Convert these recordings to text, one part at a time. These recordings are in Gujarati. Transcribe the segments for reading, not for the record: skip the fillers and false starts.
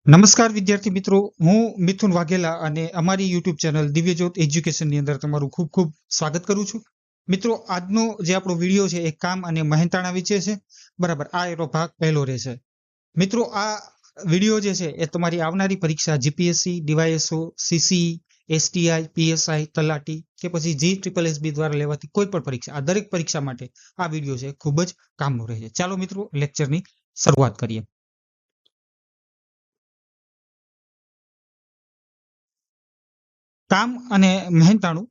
નમસ્કાર વિદ્યાર્થી મિત્રો, હું મિથુન વાઘેલા અને અમારી યુટ્યુબ ચેનલ દિવ્યજ્યોત એજ્યુકેશનની અંદર તમારું ખૂબ ખૂબ સ્વાગત કરું છું. મિત્રો, આજનો જે આપણો વિડીયો છે એ કામ અને મહેનતાણા વિશે છે. બરાબર, આ એનો ભાગ પહેલો રહેશે. મિત્રો, આ વિડીયો જે છે એ તમારી આવનારી પરીક્ષા GPSC, DYSO, CC, STI, PSI, તલાટી કે પછી GSSB દ્વારા લેવાતી કોઈ પણ પરીક્ષા, આ દરેક પરીક્ષા માટે આ વિડીયો છે ખૂબ જ કામનો રહેશે. ચાલો મિત્રો, લેક્ચરની શરૂઆત કરીએ. કામ અને મહેનતાણું.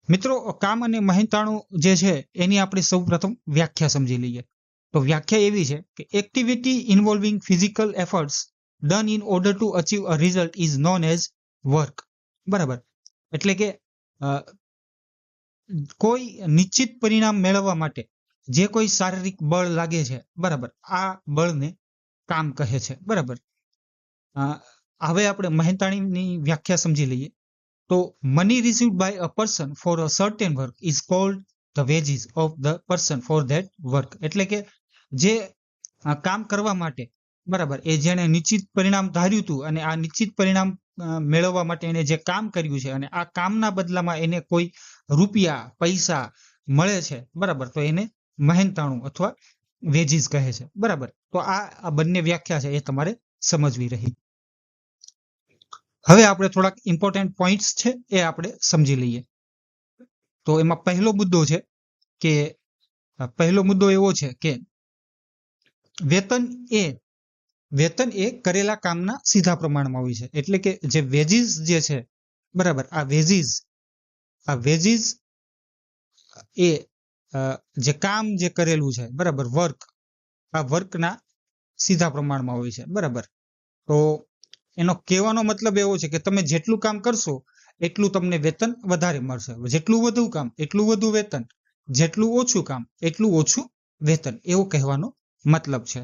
મિત્રો, કામ અને મહેનતાણું જે છે એની આપણે સૌપ્રથમ વ્યાખ્યા સમજી લઈએ. તો વ્યાખ્યા એવી છે કે activity ઇન્વોલ્વિંગ physical efforts done in order to achieve a result is known as work. બરાબર, એટલે કે કોઈ નિશ્ચિત પરિણામ મેળવવા માટે જે કોઈ શારીરિક બળ લાગે છે, બરાબર, આ બળને કામ કહે છે. બરાબર, હવે આપણે મહેનતાણીની વ્યાખ્યા સમજી લઈએ. તો money received by a person for a certain work is called the wages of the person for that work. એટલે કે જે કામ કરવા માટે, બરાબર, એ જેણે નિશ્ચિત પરિણામ ધાર્યું હતું અને આ નિશ્ચિત પરિણામ મેળવવા માટે એને જે કામ કર્યું છે અને આ કામના બદલામાં એને કોઈ રૂપિયા પૈસા મળે છે, બરાબર, તો એને મહેનતાણું અથવા વેજીસ કહે છે. બરાબર, તો આ બંને વ્યાખ્યા છે એ તમારે સમજવી રહી. હવે આપણે થોડાક ઇમ્પોર્ટન્ટ પોઈન્ટ્સ છે એ આપણે સમજી લઈએ. તો એમાં પહેલો મુદ્દો એવો છે કે વેતન એ કરેલા કામના સીધા પ્રમાણમાં હોય છે. એટલે કે જે વેજીસ જે છે, બરાબર, આ વેજીસ એ જે કામ જે કરેલું છે, બરાબર, આ વર્કના સીધા પ્રમાણમાં હોય છે. બરાબર, તો એનો કહેવાનો મતલબ એવો છે કે તમે જેટલું કામ કરશો એટલું તમને વેતન વધારે મળશે. જેટલું વધુ કામ એટલું વધુ વેતન, જેટલું ઓછું કામ એટલું ઓછું વેતન, એવો કહેવાનો મતલબ છે.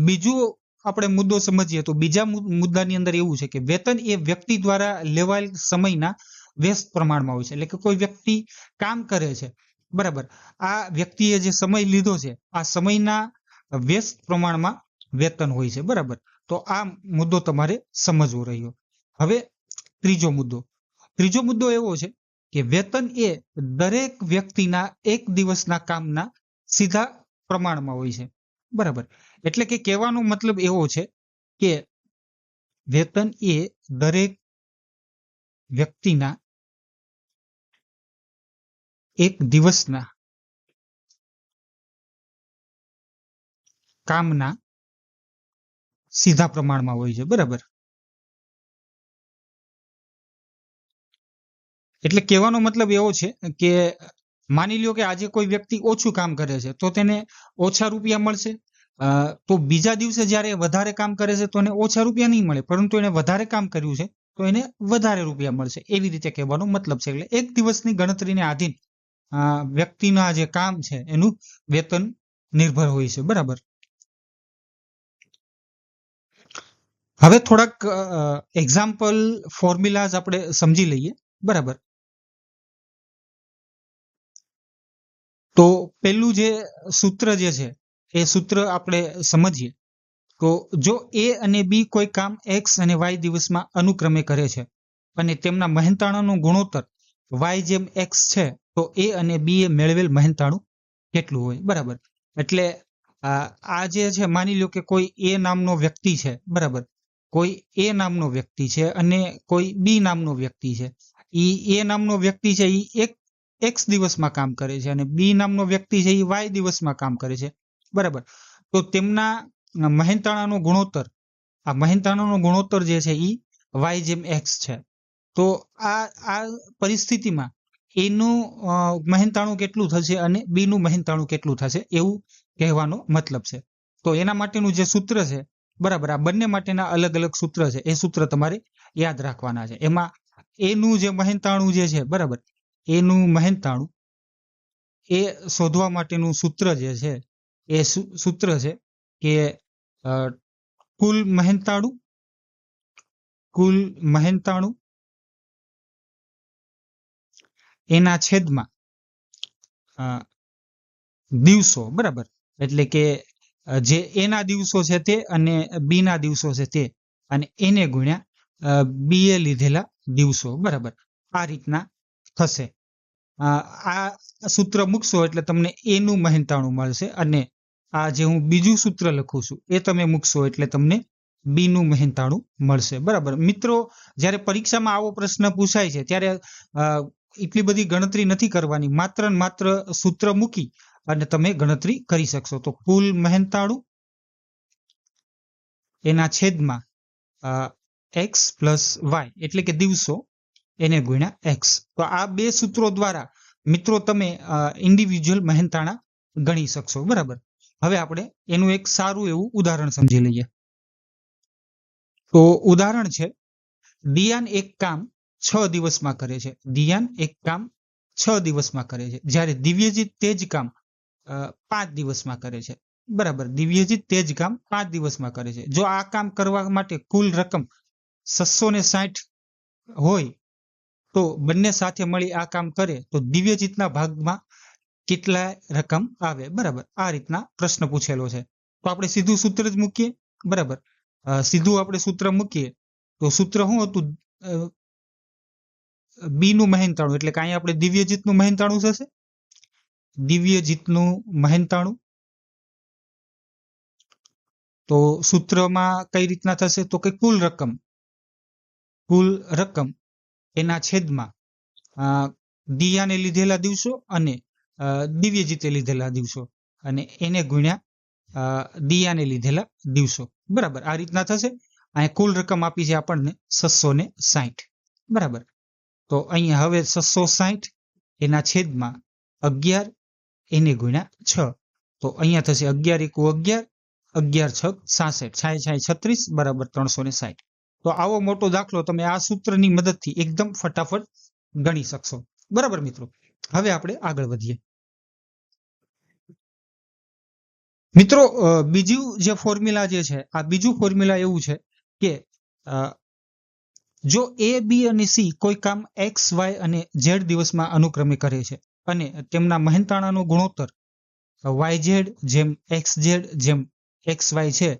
બીજું આપણે મુદ્દો સમજીએ તો બીજા મુદ્દાની અંદર એવું છે કે વેતન એ વ્યક્તિ દ્વારા લેવાયેલ સમયના વ્યસ્ત પ્રમાણમાં હોય છે. એટલે કે કોઈ વ્યક્તિ કામ કરે છે, બરાબર, આ વ્યક્તિએ જે સમય લીધો છે આ સમયના વ્યસ્ત પ્રમાણમાં વેતન હોય છે. બરાબર, તો આ મુદ્દો તમારે સમજવો રહ્યો. હવે ત્રીજો મુદ્દો એવો છે કે વેતન એ દરેક વ્યક્તિના એક દિવસના કામના સીધા પ્રમાણમાં હોય છે. બરાબર, એટલે કે કહેવાનો મતલબ એવો છે કે વેતન એ દરેક વ્યક્તિના એક દિવસના કામના સીધા પ્રમાણમાં હોય છે. બરાબર, એટલે કહેવાનો મતલબ એવો છે કે માની લ્યો કે આજે કોઈ વ્યક્તિ ઓછું કામ કરે છે તો તેને ઓછા રૂપિયા મળશે. તો બીજા દિવસે જ્યારે વધારે કામ કરે છે તો એને ઓછા રૂપિયા નહીં મળે, પરંતુ એને વધારે કામ કર્યું છે તો એને વધારે રૂપિયા મળશે. એવી રીતે કહેવાનો મતલબ છે. એટલે એક દિવસની ગણતરીને આધીન વ્યક્તિના જે કામ છે એનું વેતન નિર્ભર હોય છે. બરાબર, હવે થોડાક એક્ઝામ્પલ ફોર્મ્યુલાઝ આપણે સમજી લઈએ. બરાબર, તો પેલું જે સૂત્ર જે છે એ સૂત્ર આપણે સમજીએ. તો જો A અને B કોઈ કામ X અને Y દિવસમાં અનુક્રમે કરે છે અને તેમના મહેનતાણાનો ગુણોત્તર Y/X છે, તો A અને B એ મેળવેલ મહેનતાણું કેટલું હોય. બરાબર, એટલે આ જે છે, માની લો કે કોઈ A નામનો વ્યક્તિ છે, બરાબર, કોઈ A નામનો વ્યક્તિ છે અને કોઈ B નામનો વ્યક્તિ છે. ઈ A નામનો વ્યક્તિ છે ઈ X દિવસમાં કામ કરે છે અને B નામનો વ્યક્તિ છે ઈ Y દિવસમાં કામ કરે છે. બરાબર, તો તેમના મહેનતાણાનો ગુણોત્તર જે છે ઈ Y/X છે. તો આ પરિસ્થિતિમાં એનું મહેનતાણું કેટલું થશે અને B નું મહેનતાણું કેટલું થશે, એવું કહેવાનો મતલબ છે. તો એના માટેનું જે સૂત્ર છે, બરાબર, આ બંને માટેના અલગ અલગ સૂત્ર છે, એ સૂત્ર તમારે યાદ રાખવાના છે. એમાં એનું જે મહેનતાણું જે છે, બરાબર, એનું મહેનતાણું એ શોધવા માટેનું સૂત્ર જે છે એ સૂત્ર છે કે કુલ મહેનતાણું એના છેદમાં દિવસો. બરાબર, એટલે કે જે A ના દિવસો છે તે અને B ના દિવસો છે તે અને એને ગુણ્યા બીએ લીધેલા દિવસો, બરાબર. આ રીતના થશે. આ સૂત્ર મૂકશો એટલે તમને એનું મહેનતાણું મળશે, અને આ જે હું બીજું સૂત્ર લખું છું એ તમે મૂકશો એટલે તમને બીનું મહેનતાણું મળશે, બરાબર. મિત્રો, જ્યારે પરીક્ષામાં આવો પ્રશ્ન પૂછાય છે ત્યારે એટલી બધી ગણતરી નથી કરવાની, માત્ર ને માત્ર સૂત્ર મૂકી અને તમે ગણતરી કરી શકશો. તો કુલ મહેનતાણું એના છેદમાં એક્સ પ્લસ વાય એટલે કે દિવસો એને ગુણ્યા એક્સ. તો આ બે સૂત્રો દ્વારા મિત્રો તમે ઇન્ડિવિજ્યુઅલ મહેનતાણા ગણી શકશો, બરાબર. હવે આપણે એનું એક સારું એવું ઉદાહરણ સમજી લઈએ. તો ઉદાહરણ છે, દિયાન એક કામ 6 દિવસમાં કરે છે. દિયાન એક કામ 6 દિવસમાં કરે છે, જ્યારે દિવ્યજીત તે જ કામ 5 દિવસમાં કરે છે, બરાબર. દિવ્યજીત તે જ કામ 5 દિવસમાં કરે છે. જો આ કામ કરવા માટે કુલ રકમ 660 હોય તો બંને સાથે મળી આ કામ કરે તો દિવ્યજીતના ભાગમાં કેટલા રકમ આવે, બરાબર. આ રીતના પ્રશ્ન પૂછેલો છે. તો આપણે સીધું સૂત્ર જ મૂકીએ, બરાબર. સીધું આપણે સૂત્ર મૂકીએ તો સૂત્ર શું હતું? બીનું મહેનતાણું એટલે કે અહીંયા આપણે દિવ્યજીતનું મહેનતાણું થશે. દિવ્યજીતનું મહેનતાણું તો સૂત્રમાં કઈ રીતના થશે? તો કે કુલ રકમ એના છેદમાં દિયાને લીધેલા દિવસો અને દિવ્યજીતે લીધેલા દિવસો અને એને ગુણ્યા દિયાને લીધેલા દિવસો, બરાબર. આ રીતના થશે. અહીંયા કુલ રકમ આપી છે આપણને 660, બરાબર. તો અહીંયા હવે 660 એના છેદમાં 11 એને ગુણ્યા 6. તો અહીંયા થશે 11 × 11, 11 × 6 = 66, 36 બરાબર 360. તો આવો મોટો દાખલો તમે આ સૂત્રની મદદથી એકદમ ફટાફટ ગણી શકશો, બરાબર મિત્રો. હવે આપણે આગળ વધીએ. મિત્રો, બીજું જે ફોર્મ્યુલા જે છે, આ બીજું ફોર્મ્યુલા એવું છે કે જો એ, બી અને સી કોઈ કામ એક્સ, વાય અને ઝેડ દિવસમાં અનુક્રમે કરે છે અને તેમના મહેનતાણાનો ગુણોત્તર વાય ઝેડ જેમ એક્સ ઝેડ જેમ એક્સ વાય છે,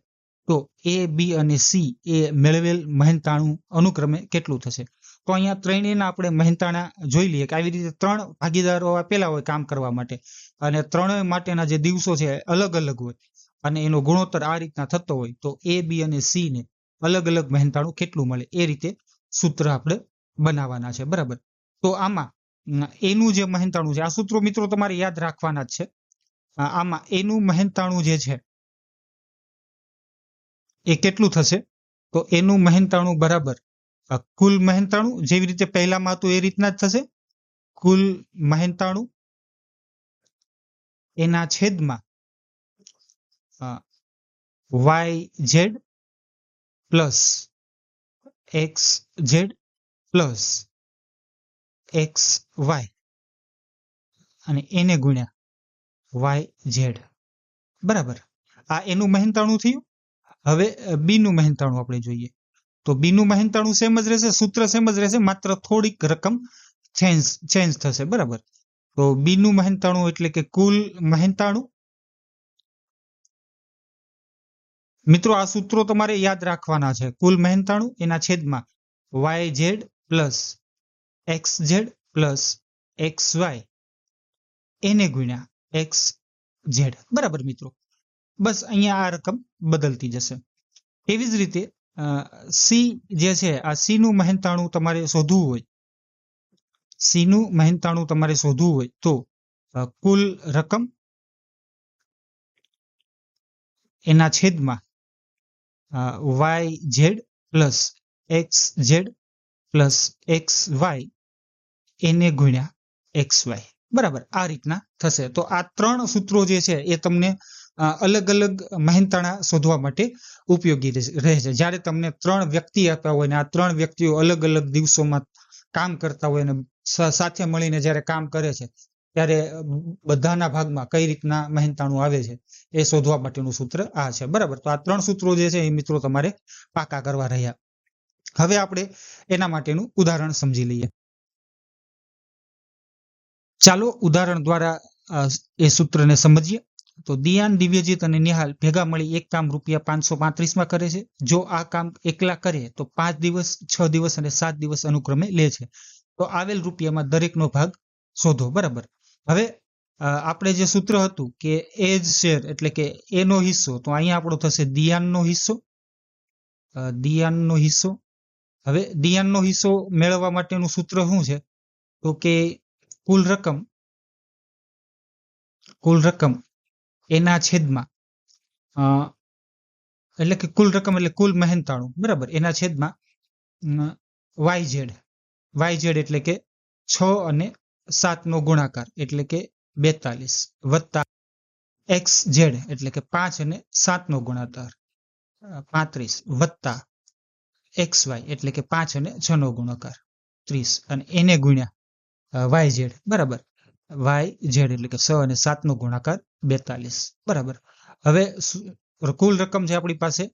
તો એ, બી અને સી એ મેળવેલ મહેનતાણું અનુક્રમે કેટલું થશે? તો અહીંયા ત્રણેયના આપણે મહેનતાણા જોઈ લઈએ કે આવી રીતે 3 ભાગીદારો આપેલા હોય કામ કરવા માટે, અને ત્રણેય માટેના જે દિવસો છે અલગ અલગ હોય અને એનો ગુણોત્તર આ રીતના થતો હોય, તો એ, બી અને સી ને અલગ અલગ મહેનતાણું કેટલું મળે એ રીતે સૂત્ર આપણે બનાવવાના છે, બરાબર. તો આમાં એનું જે મહેનતાણું છે, આ સૂત્રો મિત્રો તમારે યાદ રાખવાના જ છે. આમાં એનું મહેનતાણું જે છે એ કેટલું થશે? તો એનું મહેનતાણું બરાબર કુલ મહેનતાણું, જેવી રીતે પહેલામાં હતું એ રીતના જ થશે. કુલ મહેનતાણું એના છેદમાં Y Z plus X Z plus X Y અને એને ગુણ્યા વાય ઝેડ, બરાબર. આ એનું મહેનતાણું થયું. હવે બીનું મહેનતાણું આપણે જોઈએ. તો બીનું મહેનતાણું સેમ જ રહેશે, સૂત્ર સેમ જ રહેશે, માત્ર થોડીક રકમ ચેન્જ થશે, બરાબર. તો બીનું મહેનતાણું એટલે કે કુલ મહેનતાણું. મિત્રો, આ સૂત્રો તમારે યાદ રાખવાના છે. કુલ મહેનતાણું એના છેદમાં Y Z plus X Z plus X Y એને ગુણ્યા એક્સ ઝેડ, બરાબર મિત્રો. બસ અહીંયા આ રકમ બદલતી જશે. એવી જ રીતે સી જે છે, આ સી નું મહેનતાણું તમારે શોધવું હોય, સીનું મહેનતાણું તમારે શોધવું હોય તો કુલ રકમ એના છેદમાં Y Z plus X Z plus X Y એને ગુણ્યા એક્સ વાય, બરાબર. આ રીતના થશે. તો આ 3 સૂત્રો જે છે એ તમને અલગ અલગ મહેનતાણા શોધવા માટે ઉપયોગી રહે છે. જ્યારે તમને 3 વ્યક્તિ આપ્યા હોય ને આ 3 વ્યક્તિઓ અલગ અલગ દિવસોમાં કામ કરતા હોય અને સાથે મળીને જ્યારે કામ કરે છે ત્યારે બધાના ભાગમાં કઈ રીતના મહેનતાણું આવે છે એ શોધવા માટેનું સૂત્ર આ છે, બરાબર. તો આ 3 સૂત્રો જે છે એ મિત્રો તમારે પાકા કરવા રહ્યા. હવે આપણે એના માટેનું ઉદાહરણ સમજી લઈએ. ચાલો ઉદાહરણ દ્વારા એ સૂત્રને સમજીએ. તો દિયાન, દિવ્યજીત અને નિહાલ ભેગા મળી એક કામ રૂપિયા 535 કરે છે. જો આ કામ એકલા કરે તો 5 દિવસ, 6 દિવસ અને 7 દિવસ અનુક્રમે લે છે. તો આવેલ રૂપિયામાં દરેકનો ભાગ શોધો. બરાબર. હવે આપણે જે સૂત્ર હતું કે એજ શેર એટલે કે એનો હિસ્સો, તો અહીંયા આપણો થશે દિયાનનો હિસ્સો. દિયાનનો હિસ્સો. હવે દિયાનનો હિસ્સો મેળવવા માટેનું સૂત્ર શું છે? તો કે કુલ રકમ એના છેદમાં એટલે કે કુલ રકમ એટલે કુલ મહેનતાણું, બરાબર, એના છેદમાં YZ એટલે કે 6 અને 7 નો ગુણાકાર એટલે કે 42 વત્તા XZ એટલે કે 5 અને 7 નો ગુણાકાર 35 વત્તા XY એટલે કે 5 અને 6 નો ગુણાકાર 30 અને એને ગુણ્યા YZ, બરાબર, YZ એટલે કે 6 અને 7 નો ગુણાકાર 42, બરાબર. હવે કુલ રકમ છે આપણી પાસે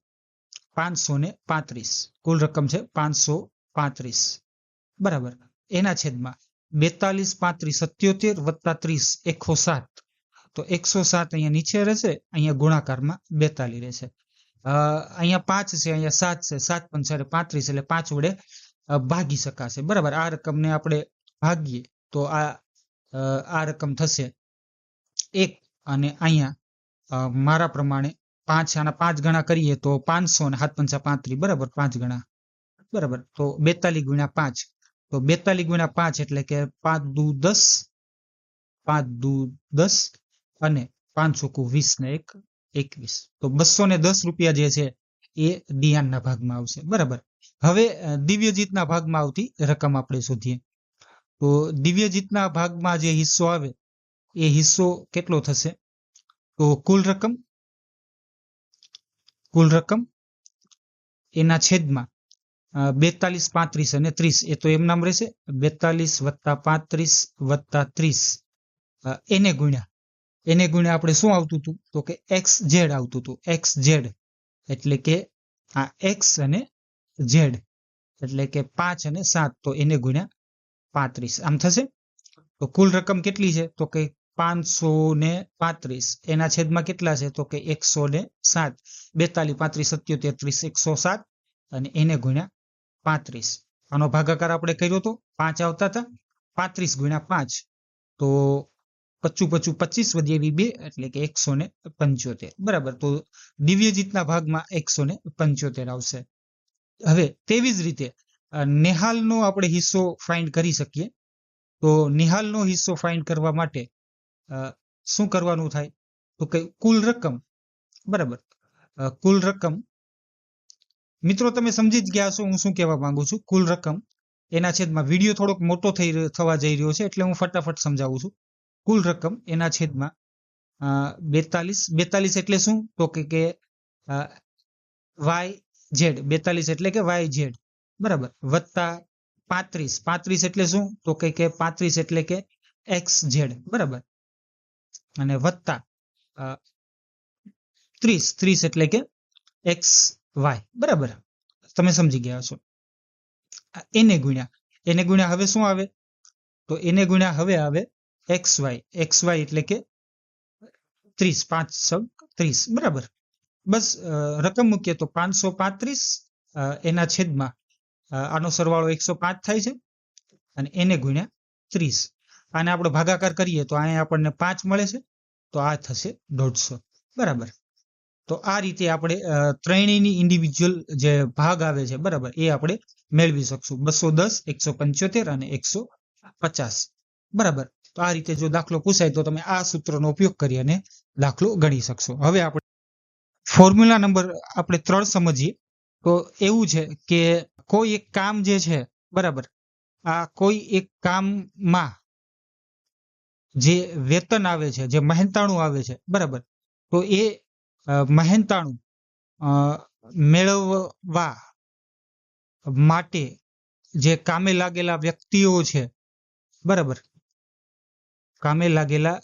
535, કુલ રકમ છે 535, બરાબર, એના છેદમાં 42, 35, 77 વત્તા 30 107. તો 107 અહીંયા નીચે રહેશે, અહીંયા ગુણાકારમાં 42 રહેશે. અહીંયા 5 છે, અહીંયા 7 છે, 7 5 35 એટલે 5 વડે ભાગી શકાશે. બરાબર. આ રકમને આપણે ભાગીએ તો આ રકમ થશે 1 અને અહીંયા મારા પ્રમાણે 5 આના 5 ગણા કરીએ તો 500 અને 7 5 35, બરાબર, 5 ગણા, બરાબર. તો 42 ગુણ્યા 5, તો 42 ગુણ્યા 5 એટલે કે 5 દુ 10, 5 દુ 10 અને 5 ચોકુ 20 ને 1 21. તો 210 રૂપિયા જે છે એ દિયાનના ભાગમાં આવશે. બરાબર. હવે દિવ્યજીતના ભાગમાં આવતી રકમ આપણે શોધીએ. તો દિવ્યજીતના ભાગમાં જે હિસ્સો આવે એ હિસ્સો કેટલો થશે? તો કુલ રકમ એના છેદમાં 42, 35 અને 30 એ તો એમ નામ રહેશે. 42 વત્તા 35 વત્તા 30 એને ગુણ્યા આપણે શું આવતું હતું? તો કે XZ આવતું હતું. XZ એટલે કે આ X અને Z એટલે કે 5 અને 7, તો એને ગુણ્યા 35 આમ થશે. તો કુલ રકમ કેટલી છે? તો કે 535 એના છેદમાં કેટલા છે? તો કે 107. 42, 35, 77, 30, 107 અને એને ગુણ્યા 35. આનો ભાગાકાર આપણે કર્યો તો 5 આવતા હતા, 35 ગુણ્યા 5 તો 25 25 વધી 2 એટલે કે 175, બરાબર. તો દિવ્યજીતના ભાગમાં 175 આવશે. હવે તેવી જ રીતે નિહાલનો આપણે હિસ્સો ફાઇન્ડ કરી શકીએ. તો નિહાલનો હિસ્સો ફાઇન્ડ કરવા માટે શું કરવાનું થાય? તો કે કુલ રકમ, બરાબર, કુલ રકમ, મિત્રો તમે સમજી જ ગયા છો હું શું કહેવા માંગુ છું. કુલ રકમ એના છેદમાં, વિડીયો થોડોક મોટો થવા જઈ રહ્યો છે એટલે હું ફટાફટ સમજાવું છું. કુલ રકમ એના છેદમાં 42 એટલે શું? તો કે YZ, 42 એટલે કે YZ, બરાબર, વત્તા 35 એટલે શું? તો કે 35 એટલે કે XZ, બરાબર, અને વત્તા 30 એટલે કે XY, બરાબર. તમે સમજી ગયા છો. એને ગુણ્યા હવે શું આવે? તો એને ગુણ્યા હવે આવે XY એટલે કે 30, 5 30, બરાબર. બસ રકમ મૂકીએ તો 535 એના છેદમાં આનો સરવાળો 105 થાય છે અને એને ગુણ્યા 30. આને આપણે ભાગાકાર કરીએ તો અહીંયા આપણને 5 મળે છે, તો આ થશે 150, બરાબર. તો આ રીતે આપણે ત્રણેયની ઇન્ડિવિજ્યુઅલ જે ભાગ આવે છે, બરાબર, એ આપણે મેળવી શકશું. 210, 175 અને 150, બરાબર. તો આ રીતે જો દાખલો પૂછાય તો તમે આ સૂત્રનો ઉપયોગ કરી અને દાખલો ગણી શકશો. હવે આપણે ફોર્મ્યુલા નંબર આપણે 3 સમજીએ. તો એવું છે કે કોઈ એક કામ જે છે, બરાબર, આ કોઈ એક કામમાં જે વેતન આવે છે, જે મહેનતાણું આવે છે, બરાબર, તો એ મહેનતાણું મેળવવા માટે જે કામે લાગેલા વ્યક્તિઓ છે, બરાબર, કામે લાગેલા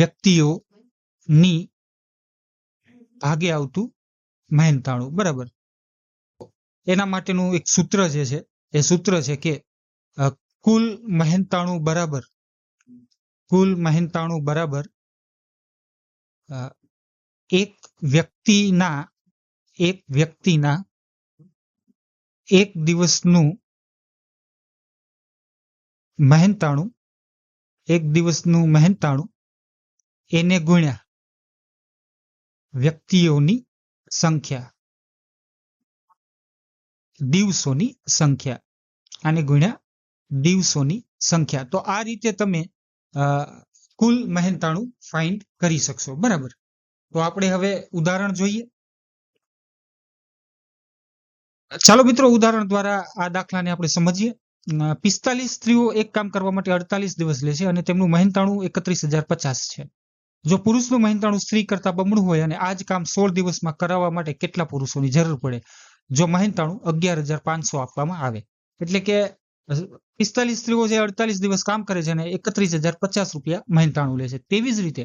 વ્યક્તિઓની ભાગે આવતું મહેનતાણું, બરાબર. એના માટેનું એક સૂત્ર જે છે એ સૂત્ર છે કે કુલ મહેનતાણું બરાબર કુલ મહેનતાણું બરાબર એક વ્યક્તિના એક દિવસનું મહેનતાણું એને ગુણ્યા વ્યક્તિઓની સંખ્યા, દિવસોની સંખ્યા, આને ગુણ્યા દિવસોની સંખ્યા. તો આ રીતે તમે કુલ મહેનતાણું ફાઇન્ડ કરી શકશો. બરાબર. તો આપણે હવે ઉદાહરણ જોઈએ. ચાલો મિત્રો, ઉદાહરણ દ્વારા આ દાખલાને આપણે સમજીએ. 45 સ્ત્રીઓ એક કામ કરવા માટે 48 દિવસ લે છે અને તેમનું મહેનતાણું 31,050 છે. જો પુરુષનું મહેનતાણું સ્ત્રી કરતા બમણું હોય અને આ જ કામ 16 દિવસમાં કરાવવા માટે કેટલા પુરુષોની જરૂર પડે જો મહેનતાણું 11,500 આપવામાં આવે? એટલે કે 45 સ્ત્રીઓ જે 48 દિવસ કામ કરે છે અને 31,050 રૂપિયા મહેનતાણું લે છે. તેવી જ રીતે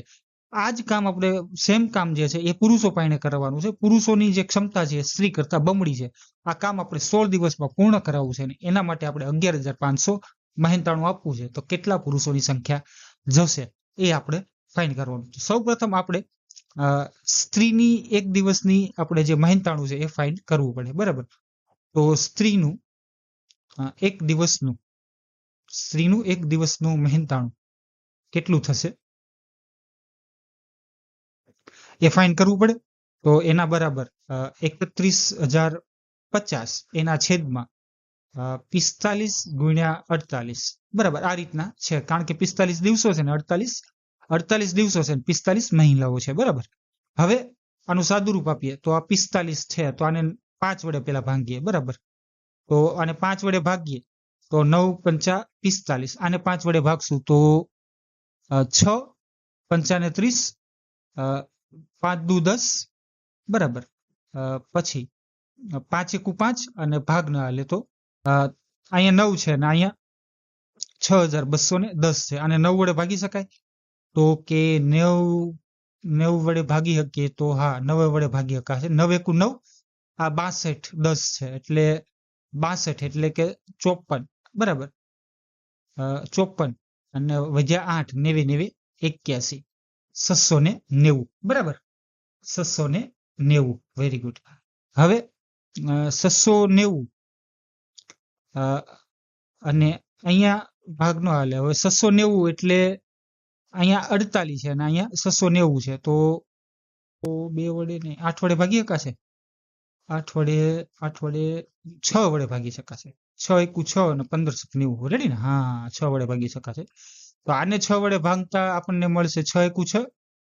આ જ કામ આપણે સેમ કામ જે છે એ પુરુષો પાસે કરાવવાનું છે. પુરુષોની જે ક્ષમતા છે સ્ત્રી કરતા બમણી છે. આ કામ આપણે 16 દિવસમાં પૂર્ણ કરાવવું છે ને એના માટે આપણે 11,500 મહેનતાણું આપવું છે. તો કેટલા પુરુષોની સંખ્યા જશે એ આપણે ફાઇન્ડ કરવાનું. સૌપ્રથમ આપણે સ્ત્રીની એક દિવસની આપણે જે મહેનતાણું છે એ ફાઇન્ડ કરવું પડે. બરાબર. તો સ્ત્રીનું એક દિવસનું મહેનતાણું કેટલું થશે એ ફાઇન્ડ કરવું પડે. તો એના બરાબર 31,050 એના છેદમાં 45 ગુણ્યા 48. બરાબર. આ રીતના છે, કારણ કે 45 દિવસો છે ને 48 દિવસો છે ને 45 મહિનાઓ છે. બરાબર. હવે આનું સાદુરૂપ આપીએ તો આ 45 છે તો આને 5 વડે પેલા ભાંગીએ. બરાબર. તો આને 5 વડે ભાગીએ તો 9 પંચા 45. આને 5 વડે ભાગશું તો 6 પંચાને 30, 5 દુ 10. બરાબર. પછી 5 એકુ 5 અને ભાગ ના હાલે તો અહીંયા 9 છે અને અહીંયા 6,210 છે. આને 9 વડે ભાગી શકાય? તો કે 9 વડે ભાગી શકીએ તો હા, 9 વડે ભાગી શકાશે. 9 એકુ 9, આ 62 10 છે એટલે 62 એટલે કે 54. બરાબર. 54 અને વધ્યા 8, 90 81, 690. બરાબર. 690. Very good. હવે 690 અને અહીંયા ભાગ નો હાલે. હવે 690 એટલે અહીંયા 48 છે અને અહીંયા 690 છે. તો 2 વડે નહીં, 8 વડે ભાગી શકાશે? 8 વડે 6 વડે ભાગી શકાશે. 6 એકુ 6 અને 1590. રેડી ને? હા, 6 વડે ભાગી શકાશે. તો આને 6 વડે ભાગતા આપણને મળશે 6 એકુ 6,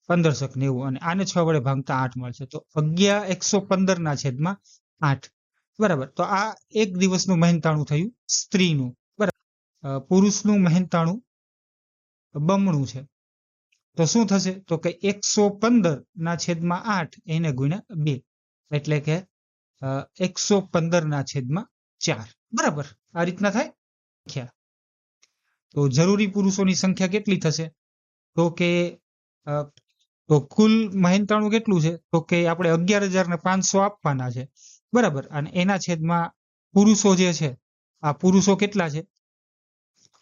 1590 અને આને 6 વડે ભાગતા 8 મળશે. તો 115 ના છેદમાં 8. બરાબર. તો આ એક દિવસનું મહેનતાણું થયું સ્ત્રીનું. બરાબર. પુરુષનું મહેનતાણું બમણું છે. તો શું થશે? તો કે 115 ના છેદમાં 8 એને ગુણ્યા 2 એટલે કે 115 ના છેદમાં 4. બરાબર. આ રીતના થાય. તો જરૂરી પુરુષોની સંખ્યા કેટલી થશે? તો કે કુલ મહેનતાણું કેટલું છે? તો કે આપણે 11,500 આપવાના છે. બરાબર. અને એના છેદમાં પુરુષો જે છે, આ પુરુષો કેટલા છે?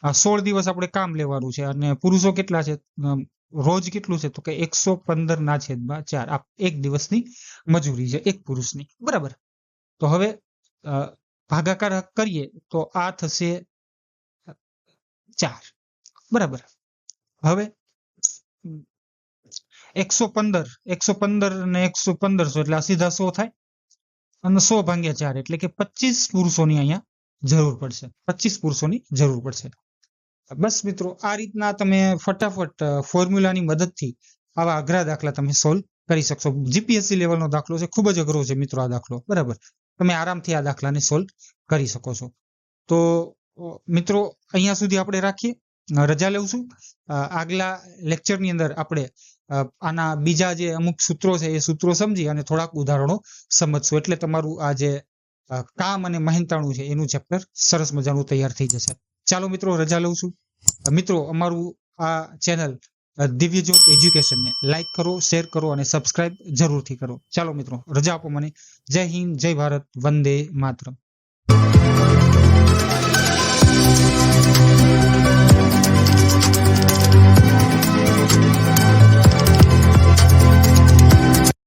આ 16 દિવસ આપણે કામ લેવાનું છે અને પુરુષો કેટલા છે? રોજ કેટલું છે? તો કે 115 ના છેદમાં 4. આ એક દિવસની મજૂરી છે એક પુરુષની. બરાબર. તો હવે ભાગાકાર કરીએ તો આ થશે 4. બરાબર. હવે 115 ને 115 એટલે આ સીધા 100 થાય અને 100 ભાગ્યા 4 એટલે કે 25 પુરુષોની અહીંયા જરૂર પડશે. 25 પુરુષોની જરૂર પડશે. બસ મિત્રો, આ રીતના તમે ફટાફટ ફોર્મ્યુલાની મદદથી આવા અઘરા દાખલા તમે સોલ્વ કરી શકશો. જીપીએસસી લેવલનો દાખલો છે, ખૂબ જ અઘરો છે મિત્રો આ દાખલો. બરાબર. તમે આરામથી આ દાખલાને સોલ્વ કરી શકો છો. તો મિત્રો, અહીંયા સુધી આપણે રાખીએ, રજા લઉં છું. આગલા લેક્ચરની અંદર આપણે આના બીજા જે અમુક સૂત્રો છે એ સૂત્રો સમજી અને થોડાક ઉદાહરણો સમજશું. એટલે તમારું આ જે કામ અને મહેનતાણું છે એનું ચેપ્ટર સરસ મજાનું તૈયાર થઈ જશે. ચાલો મિત્રો, રજા લઉં છું. મિત્રો, અમારું આ ચેનલ દિવ્યજ્યોત એજ્યુકેશનને લાઈક કરો, શેર કરો અને સબસ્ક્રાઇબ જરૂરથી કરો. ચાલો મિત્રો, રજા આપો મને. જય હિન્દ, જય ભારત, વંદે માતરમ.